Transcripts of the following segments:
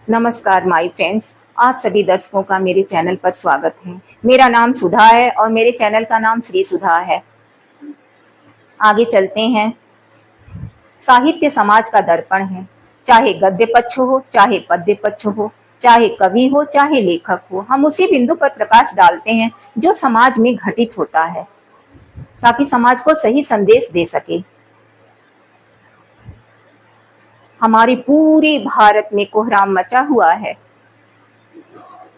नमस्कार my friends, आप सभी दर्शकों का मेरे चैनल पर स्वागत है। मेरा नाम सुधा है और मेरे चैनल का नाम श्री सुधा है। आगे चलते हैं। साहित्य समाज का दर्पण है। चाहे गद्य पक्ष हो, चाहे पद्य पक्ष हो, चाहे कवि हो, चाहे लेखक हो, हम उसी बिंदु पर प्रकाश डालते हैं जो समाज में घटित होता है, ताकि समाज को सही संदेश दे सके। हमारे पूरे भारत में कोहराम मचा हुआ है।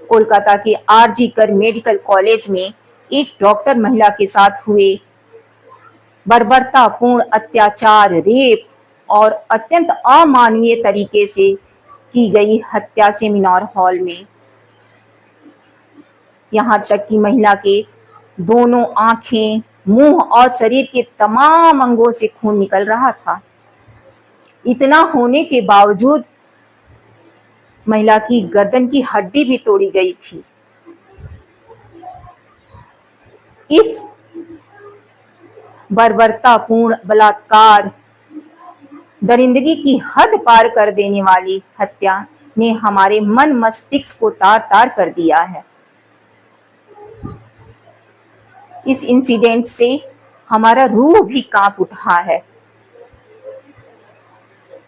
कोलकाता के आरजी कर मेडिकल कॉलेज में एक डॉक्टर महिला के साथ हुए बर्बरतापूर्ण अत्याचार, रेप और अत्यंत अमानवीय तरीके से की गई हत्या सेमिनार हॉल में। यहाँ तक कि महिला के दोनों आंखें, मुंह और शरीर के तमाम अंगों से खून निकल रहा था। इतना होने के बावजूद महिला की गर्दन की हड्डी भी तोड़ी गई थी। इस बर्बरतापूर्ण बलात्कार, दरिंदगी की हद पार कर देने वाली हत्या ने हमारे मन मस्तिष्क को तार तार कर दिया है। इस इंसिडेंट से हमारा रूह भी कांप उठा है।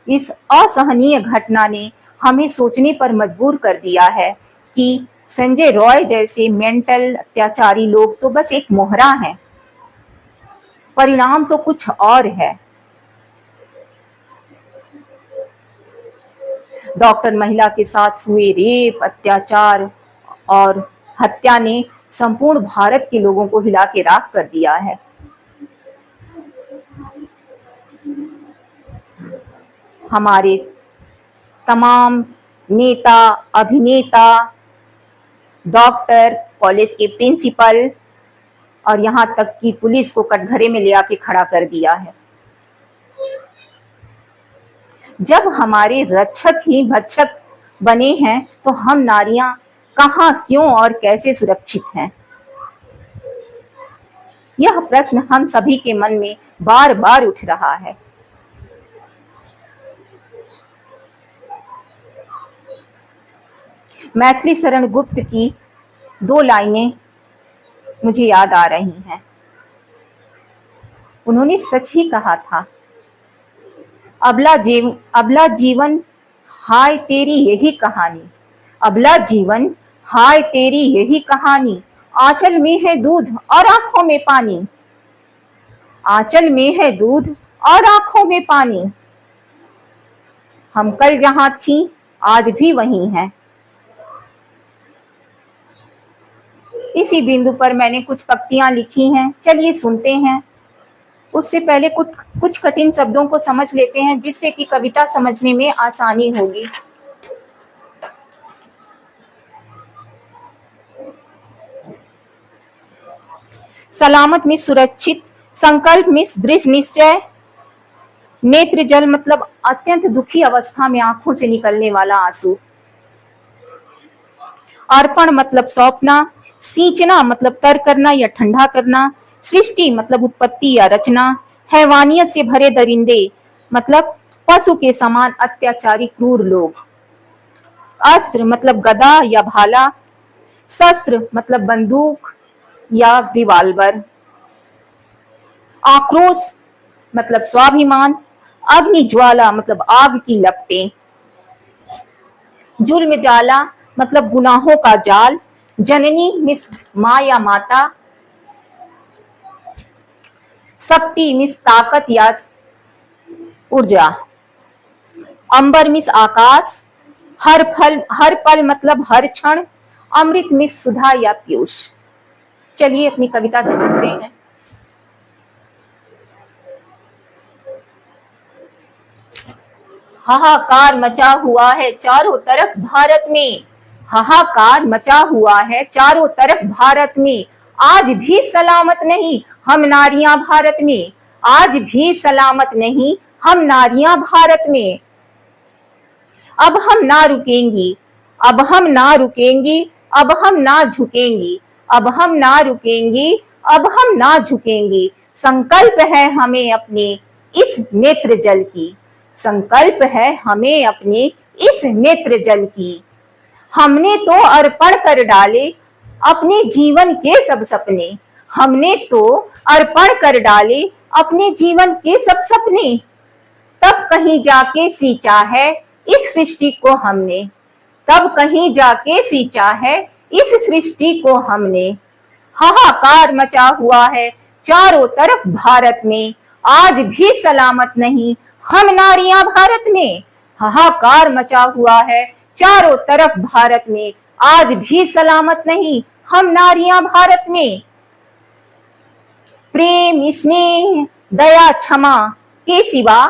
इस असहनीय घटना ने हमें सोचने पर मजबूर कर दिया है कि संजय रॉय जैसे मेंटल अत्याचारी लोग तो बस एक मोहरा हैं, परिणाम तो कुछ और है। डॉक्टर महिला के साथ हुए रेप, अत्याचार और हत्या ने संपूर्ण भारत के लोगों को हिला के राख कर दिया है। हमारे तमाम नेता, अभिनेता, डॉक्टर, कॉलेज के प्रिंसिपल और यहाँ तक कि पुलिस को कटघरे में ले आके खड़ा कर दिया है। जब हमारे रक्षक ही भक्षक बने हैं तो हम नारियां कहां, क्यों और कैसे सुरक्षित हैं? यह प्रश्न हम सभी के मन में बार बार उठ रहा है। मैथिली शरण गुप्त की दो लाइनें मुझे याद आ रही हैं। उन्होंने सच ही कहा था, अबला जीवन हाय तेरी यही कहानी, अबला जीवन हाय तेरी यही कहानी, आंचल में है दूध और आंखों में पानी, आंचल में है दूध और आंखों में पानी। हम कल जहां थी आज भी वहीं हैं। इसी बिंदु पर मैंने कुछ पंक्तियां लिखी हैं, चलिए सुनते हैं। उससे पहले कुछ कठिन शब्दों को समझ लेते हैं, जिससे कि कविता समझने में आसानी होगी। सलामत में सुरक्षित, संकल्प में दृढ़ निश्चय, नेत्र जल मतलब अत्यंत दुखी अवस्था में आंखों से निकलने वाला आंसू, अर्पण मतलब सौंपना, सींचना मतलब तर करना या ठंडा करना, सृष्टि मतलब उत्पत्ति या रचना, हैवानियत से भरे दरिंदे मतलब पशु के समान अत्याचारी क्रूर लोग, अस्त्र मतलब गदा या भाला, शस्त्र मतलब बंदूक या रिवाल्वर, आक्रोश मतलब स्वाभिमान, अग्नि ज्वाला मतलब आग की लपटें, जुल्म जाला मतलब गुनाहों का जाल, जननी मिस माँ या माता, शक्ति मिस ताकत या ऊर्जा, अंबर मिस आकाश, हर पल मतलब हर क्षण, अमृत मिस सुधा या पीयूष। चलिए अपनी कविता से जुड़ते हैं। हाहाकार मचा हुआ है चारों तरफ भारत में, हाहाकार मचा हुआ है चारों तरफ भारत में, आज भी सलामत नहीं हम नारियां भारत में, आज भी सलामत नहीं हम नारियां भारत में। अब हम ना रुकेंगी, अब हम ना रुकेंगी, अब हम ना झुकेंगी, अब हम ना रुकेंगी, अब हम ना झुकेंगी। संकल्प है हमें अपने इस नेत्र जल की, संकल्प है हमें अपने इस नेत्र जल की। हमने तो अर्पण कर डाले अपने जीवन के सब सपने, हमने तो अर्पण कर डाले अपने जीवन के सब सपने। तब कहीं जाके सींचा है इस सृष्टि को हमने, तब कहीं जाके सींचा है इस सृष्टि को हमने। हाहाकार मचा हुआ है चारों तरफ भारत में, आज भी सलामत नहीं हम नारियां भारत में। हाहाकार मचा हुआ है चारों तरफ भारत में, आज भी सलामत नहीं हम नारियां भारत में। प्रेम स्नेह दया क्षमा के सिवा,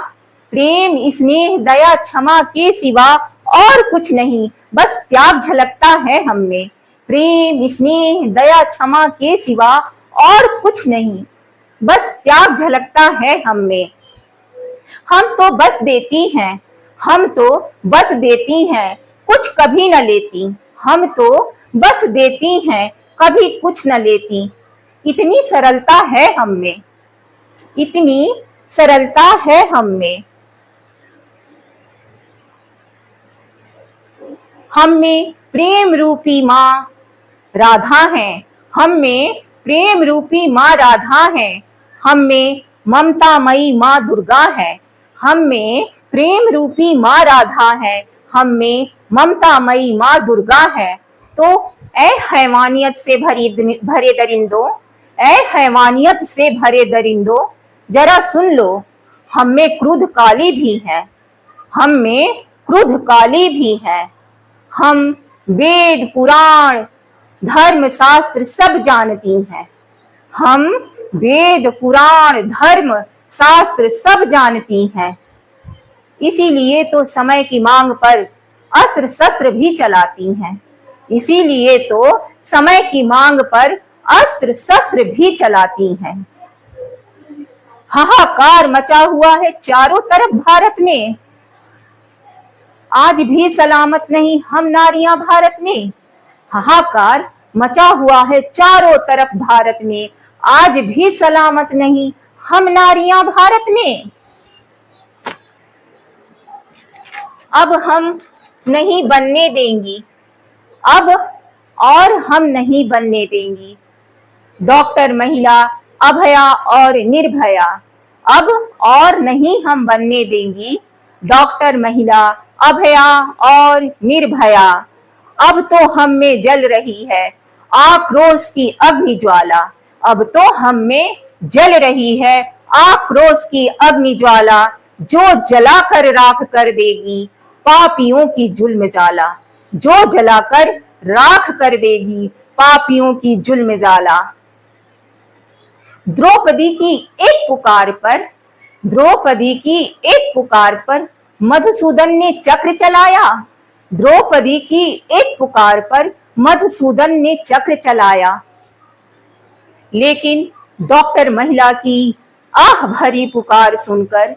प्रेम स्नेह दया क्षमा के सिवा और कुछ नहीं, बस त्याग झलकता है हम में। प्रेम स्नेह दया क्षमा के सिवा और कुछ नहीं, बस त्याग झलकता है हम में। हम तो बस देती हैं, हम तो बस देती हैं, कुछ कभी न लेती। हम तो बस देती हैं, कभी कुछ न लेती। इतनी सरलता है हम में, इतनी सरलता है हम में। हम में प्रेम रूपी माँ राधा है, हम में प्रेम रूपी माँ राधा है। हम में ममतामयी माँ दुर्गा है, हम में प्रेम रूपी माँ राधा है। हम में ममतामयी माँ दुर्गा है। तो ऐ हैवानियत से भरे दरिंदों, ऐ हैवानियत से भरे दरिंदों, जरा सुन लो हम में क्रोध काली भी है, हम में क्रोध काली भी है। हम वेद पुराण धर्म शास्त्र सब जानती हैं, हम वेद पुराण धर्म शास्त्र सब जानती हैं। इसीलिए तो समय की मांग पर अस्त्र शस्त्र भी चलाती हैं, इसीलिए तो समय की मांग पर अस्त्र शस्त्र भी चलाती हैं। हाहाकार मचा हुआ है चारों तरफ भारत में, आज भी सलामत नहीं हम नारियां भारत में। हाहाकार मचा हुआ है चारों तरफ भारत में, आज भी सलामत नहीं हम नारियां भारत में। अब हम नहीं बनने देंगी, अब और हम नहीं बनने देंगी डॉक्टर महिला अभया और निर्भया। अब और नहीं हम बनने देंगी डॉक्टर महिला अभया और निर्भया। अब तो हम में जल रही है आक्रोश की अग्नि ज्वाला, अब तो हम में जल रही है आक्रोश की अग्नि ज्वाला, जो जलाकर राख कर देगी पापियों की जुल्म जाला, जो जलाकर राख कर देगी पापियों की जुल्म जाला। द्रौपदी की एक पुकार पर, द्रौपदी की एक पुकार पर मधुसूदन ने चक्र चलाया, द्रौपदी की एक पुकार पर मधुसूदन ने चक्र चलाया। लेकिन डॉक्टर महिला की आह भरी पुकार सुनकर,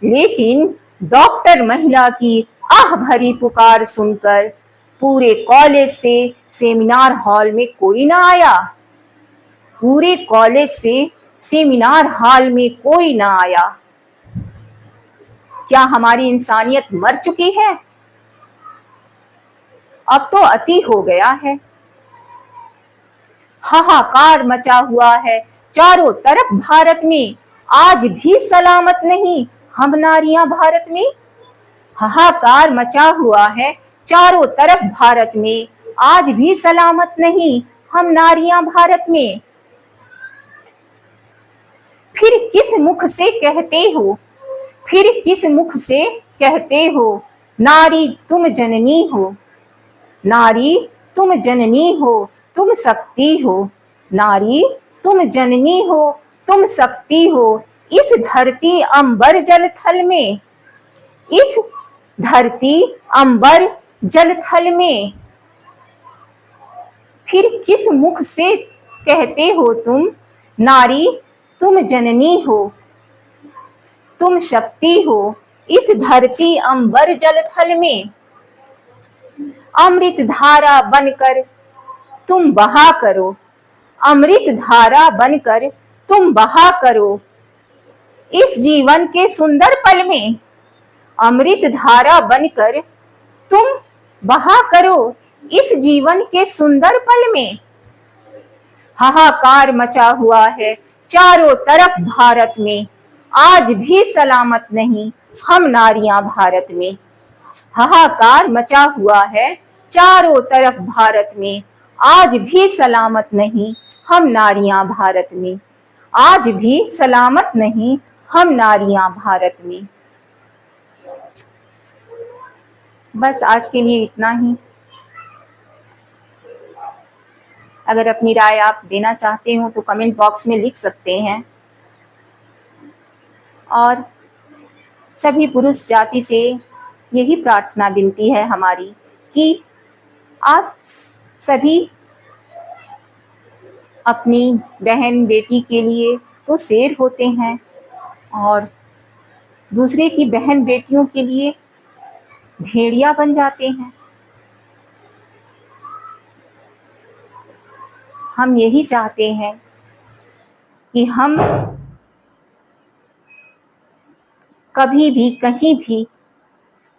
लेकिन डॉक्टर महिला की आह भरी पुकार सुनकर पूरे कॉलेज से सेमिनार हॉल में कोई ना आया, पूरे कॉलेज से सेमिनार हॉल में कोई ना आया। क्या हमारी इंसानियत मर चुकी है? अब तो अति हो गया है। हाहाकार मचा हुआ है चारों तरफ भारत में, आज भी सलामत नहीं हम नारियां भारत में। हाहाकार मचा हुआ है चारों तरफ भारत में, आज भी सलामत नहीं हम नारियां भारत में। फिर किस मुख से कहते हो, फिर किस मुख से कहते हो नारी तुम जननी हो, नारी तुम जननी हो तुम शक्ति हो, नारी तुम जननी हो तुम शक्ति हो। इस धरती अंबर जल थल में, इस धरती अंबर जल थल में। फिर किस मुख से कहते हो तुम नारी तुम जननी हो तुम शक्ति हो, इस धरती अंबर जल थल में। अमृत धारा बनकर तुम बहा करो, अमृत धारा बनकर तुम बहा करो इस जीवन के सुंदर पल में, अमृत धारा बनकर तुम बहा करो इस जीवन के सुंदर पल में। हाहाकार मचा हुआ है चारों तरफ भारत में, आज भी सलामत नहीं हम नारियां भारत में। हाहाकार मचा हुआ है चारों तरफ भारत में, आज भी सलामत नहीं हम नारियां भारत में। आज भी सलामत नहीं हम नारियां भारत में। बस आज के लिए इतना ही। अगर अपनी राय आप देना चाहते हो तो कमेंट बॉक्स में लिख सकते हैं। और सभी पुरुष जाति से यही प्रार्थना विनती है हमारी कि आप सभी अपनी बहन बेटी के लिए तो शेर होते हैं और दूसरे की बहन बेटियों के लिए भेड़िया बन जाते हैं। हम यही चाहते हैं कि हम कभी भी कहीं भी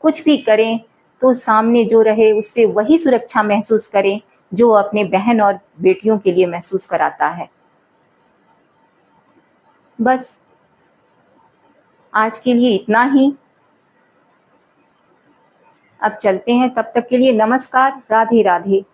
कुछ भी करें तो सामने जो रहे उससे वही सुरक्षा महसूस करें जो अपने बहन और बेटियों के लिए महसूस कराता है। बस आज के लिए इतना ही। अब चलते हैं, तब तक के लिए नमस्कार, राधे राधे।